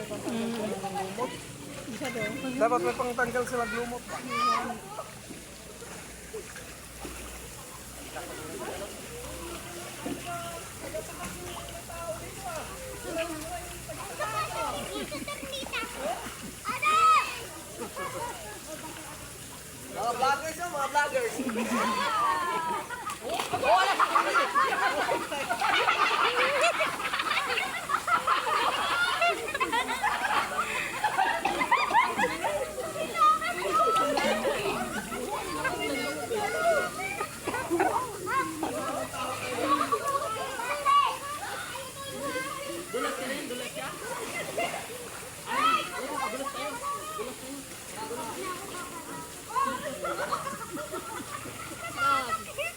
lumot. Dapat may pangtanggal sila lumot pa. Mga vloggers yun, mga vloggers.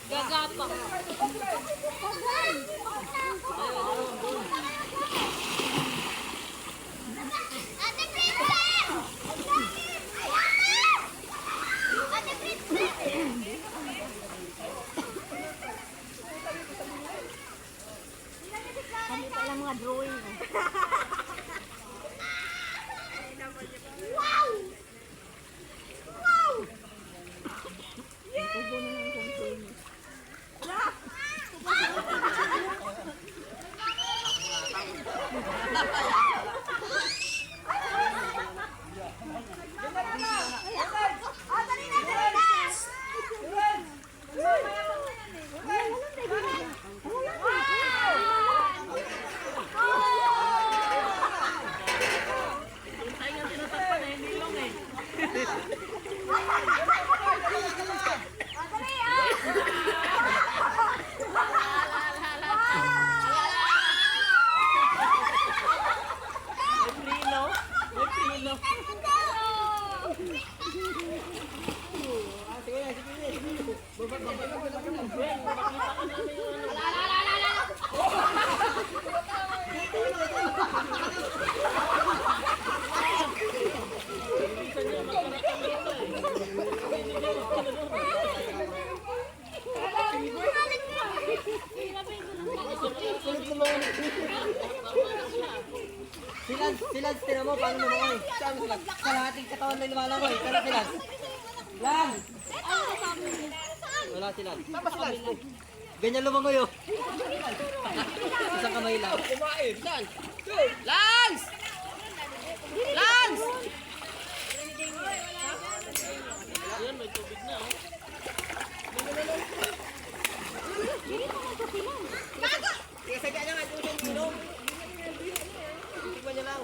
Gagapang. Ate Princess! Ate Princess! Kami pala mga drawing. Wow! Wow! Silans, tira mo, paano mo mga eh? Saan mo silans? Kalahating katawan na lumalangoy. Saan silans? Lan! Wala silans. Tapos silans. Ganyan lumangoy oh. Isang kamay lang. Lance! Lance! Lance! Ayan, may tubig na oh. Gago! Sige, sige, ano nga, inom. Tignan niya lang.